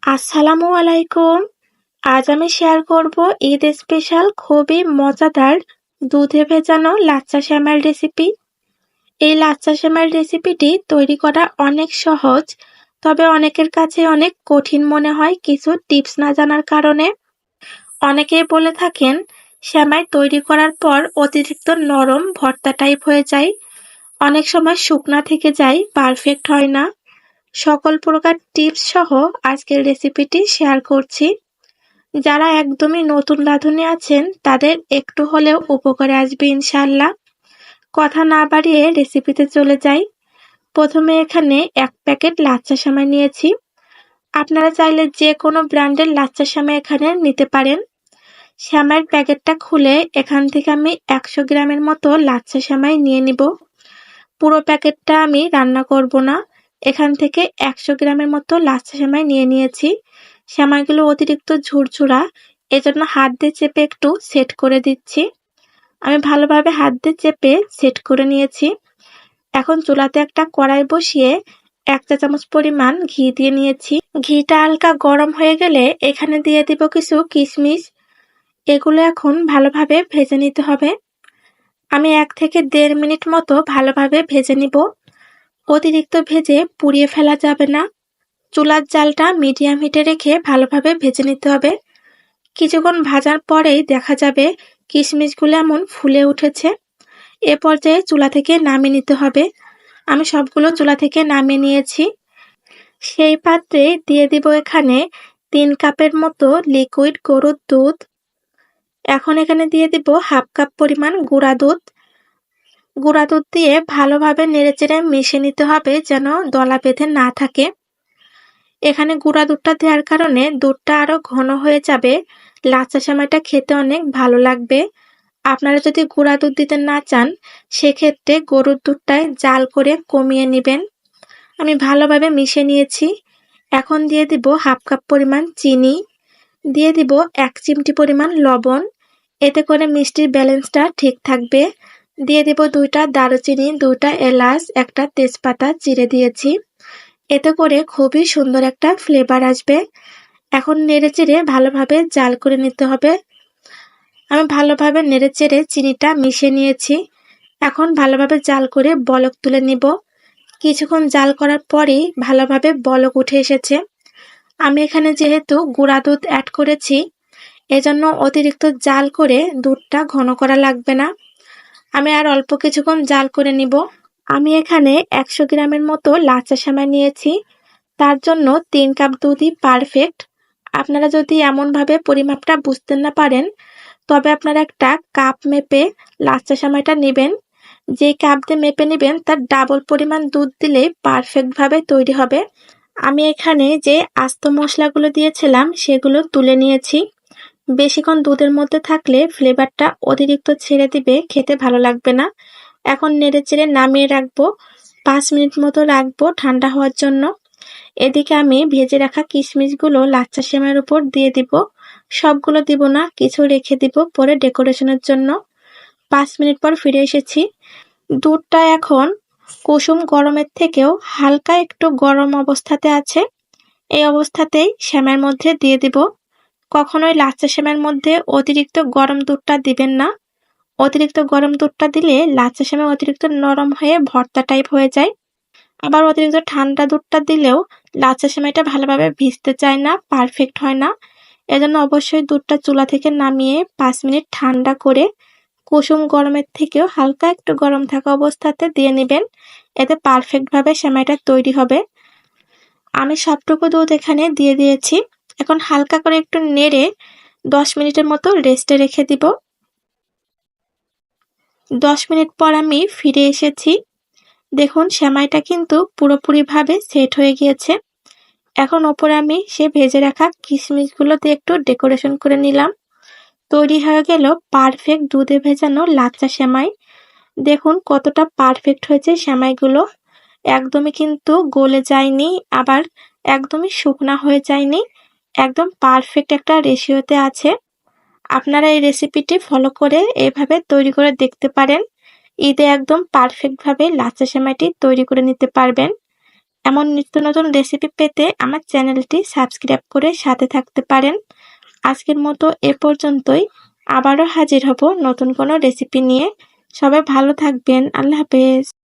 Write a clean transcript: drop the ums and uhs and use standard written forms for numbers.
আসসালামু আলাইকুম। আজ আমি শেয়ার করব ঈদ স্পেশাল খুবই মজাদার দুধে ভেজানো লাচ্ছা সেমাইয়ের রেসিপি। এই লাচ্ছা সেমাইয়ের রেসিপিটি তৈরি করা অনেক সহজ, তবে অনেকের কাছে অনেক কঠিন মনে হয় কিছু টিপস না জানার কারণে। অনেকেই বলে থাকেন সেমাই তৈরি করার পর অতিরিক্ত নরম ভর্তা টাইপ হয়ে যায়, অনেক সময় শুকনা থেকে যায়, পারফেক্ট হয় না। সকল প্রকার টিপস সহ আজকের রেসিপিটি শেয়ার করছি। যারা একদমই নতুন রাঁধুনি আছেন তাদের একটু হলেও উপকারে আসবে ইনশাআল্লাহ। কথা না বাড়িয়ে রেসিপিতে চলে যাই। প্রথমে এখানে 1 প্যাকেট লাচ্ছা সেমাই নিয়েছি। আপনারা চাইলে যে কোনো ব্র্যান্ডের লাচ্ছা সেমাই এখানে নিতে পারেন। সেমাইয়ের প্যাকেটটা খুলে এখান থেকে আমি 100 গ্রামের মতো লাচ্ছা সেমাই নিয়ে নিব। পুরো প্যাকেটটা আমি রান্না করব না, এখান থেকে 100 গ্রামের মতো লাচ্ছা সেমাই নিয়ে নিয়েছি। সেমাইগুলো অতিরিক্ত ঝুরঝুরা, এজন্য হাত দিয়ে চেপে একটু সেট করে দিচ্ছি। আমি ভালোভাবে হাত দিয়ে চেপে সেট করে নিয়েছি। এখন চুলাতে একটা কড়াই বসিয়ে 1 চা চামচ পরিমাণ ঘি দিয়ে নিয়েছি। ঘিটা হালকা গরম হয়ে গেলে এখানে দিয়ে দিব কিছু কিশমিশ। এগুলো এখন ভালোভাবে ভেজে নিতে হবে। আমি 1 থেকে 1.5 মিনিট মতো ভালোভাবে ভেজে নিব। অতিরিক্ত ভেজে পুড়িয়ে ফেলা যাবে না। চুলার জালটা মিডিয়াম হিটে রেখে ভালোভাবে ভেজে নিতে হবে। কিছুক্ষণ ভাজার পরেই দেখা যাবে কিশমিশগুলো এমন ফুলে উঠেছে। এ পর্যায়ে চুলা থেকে নামিয়ে নিতে হবে। আমি সবগুলো চুলা থেকে নামিয়ে নিয়েছি। সেই পাত্রে দিয়ে দিব এখানে 3 কাপের মতো লিকুইড গরুর দুধ। এখন এখানে দিয়ে দিব হাফ কাপ পরিমাণ গুঁড়া দুধ। গুঁড়া দুধ দিয়ে ভালোভাবে নেড়েচেড়ে মিশিয়ে নিতে হবে যেন দলা বেঁধে না থাকে। এখানে গুঁড়া দুধটা দেওয়ার কারণে দুধটা আরো ঘন হয়ে যাবে, লাচ্ছা সেমাইটা খেতে অনেক ভালো লাগবে। আপনারা যদি গুঁড়া দুধ দিতে না চান সেক্ষেত্রে গরুর দুধটায় জাল করে কমিয়ে নেবেন। আমি ভালোভাবে মিশিয়ে নিয়েছি। এখন দিয়ে দিব হাফ কাপ পরিমাণ চিনি, দিয়ে দিব 1 চিমটি পরিমাণ লবণ, এতে করে মিষ্টির ব্যালেন্সটা ঠিক থাকবে। দিয়ে দিব 2টা দারুচিনি, 2টা এলাচ, 1টা তেজপাতা চিড়ে দিয়েছি। এতে করে খুবই সুন্দর একটা ফ্লেভার আসবে। এখন নেড়েচেড়ে ভালোভাবে জাল করে নিতে হবে। আমি ভালোভাবে নেড়েচেড়ে চিনিটা মিশিয়ে নিয়েছি। এখন ভালোভাবে জাল করে বলক তুলে নিব। কিছুক্ষণ জাল করার পরেই ভালোভাবে বলক উঠে এসেছে। আমি এখানে যেহেতু গুঁড়া দুধ অ্যাড করেছি, এজন্য অতিরিক্ত জাল করে দুধটা ঘন করা লাগবে না। আমি আর অল্প কিছুক্ষণ জাল করে নিব। আমি এখানে 100 গ্রামের মতো লাচ্ছা সেমাই নিয়েছি, তার জন্য 3 কাপ দুধই পারফেক্ট। আপনারা যদি এমনভাবে পরিমাপটা বুঝতে না পারেন তবে আপনারা একটা কাপ মেপে লাচ্ছা সেমাইটা নেবেন। যে কাপ দিয়ে মেপে নেবেন তার ডাবল পরিমাণ দুধ দিলে পারফেক্ট ভাবে তৈরি হবে। আমি এখানে যে আস্ত মশলাগুলো দিয়েছিলাম সেগুলো তুলে নিয়েছি। বেশিক্ষণ দুধের মধ্যে থাকলে ফ্লেভারটা অতিরিক্ত ছেড়ে দিবে, খেতে ভালো লাগবে না। এখন নেড়েচেড়ে নামিয়ে রাখবো। 5 মিনিট মতো রাখবো ঠান্ডা হওয়ার জন্য। এদিকে আমি ভেজে রাখা কিশমিশগুলো লাচ্ছা সেমাইয়ের উপর দিয়ে দিব। সবগুলো দিব না, কিছু রেখে দিব পরে ডেকোরেশনের জন্য। 5 মিনিট পর ফিরে এসেছি। দুধটা এখন কুসুম গরমের থেকেও হালকা একটু গরম অবস্থাতে আছে। এই অবস্থাতেই সেমাইয়ের মধ্যে দিয়ে দিব। কখনোই লাচ্ছা সেমাইয়ের মধ্যে অতিরিক্ত গরম দুধটা দিবেন না। অতিরিক্ত গরম দুধটা দিলে লাচ্ছা সেমাই অতিরিক্ত নরম হয়ে ভর্তা টাইপ হয়ে যায়। আবার অতিরিক্ত ঠান্ডা দুধটা দিলেও লাচ্ছা সেমাইটা ভালোভাবে ভিজতে চায় না, পারফেক্ট হয় না। এজন্য অবশ্যই দুধটা চুলা থেকে নামিয়ে 5 মিনিট ঠান্ডা করে কুসুম গরমের থেকেও হালকা একটু গরম থাকা অবস্থাতে দিয়ে নেবেন। এতে পারফেক্ট ভাবে সেমাইটা তৈরি হবে। আমি সবটুকু দুধ এখানে দিয়ে দিয়েছি। এখন হালকা করে একটু নেড়ে 10 মিনিটের মতো রেস্টে রেখে দিব। 10 মিনিট পর আমি ফিরে এসেছি। দেখুন সেমাইটা কিন্তু পুরোপুরিভাবে সেট হয়ে গিয়েছে। এখন ওপরে আমি সে ভেজে রাখা কিশমিশগুলো দিয়ে একটু ডেকোরেশন করে নিলাম। তৈরি হয়ে গেল পারফেক্ট দুধে ভেজানো লাচ্ছা সেমাই। দেখুন কতটা পারফেক্ট হয়েছে সেমাইগুলো। একদমই কিন্তু গলে যায়নি, আবার একদমই শুকনা হয়ে যায়নি। একদম পারফেক্ট একটা রেশিওতে আছে। আপনারা এই রেসিপিটি ফলো করে এভাবে তৈরি করে দেখতে পারেন। ঈদে একদম পারফেক্ট ভাবে লাচ্ছা সেমাইটি তৈরি করে নিতে পারবেন। এমন নিত্য নতুন রেসিপি পেতে আমার চ্যানেলটি সাবস্ক্রাইব করে সাথে থাকতে পারেন। আজকের মতো এ পর্যন্তই। আবারও হাজির হব নতুন কোনো রেসিপি নিয়ে। সবাই ভালো থাকবেন। আল্লাহ হাফেজ।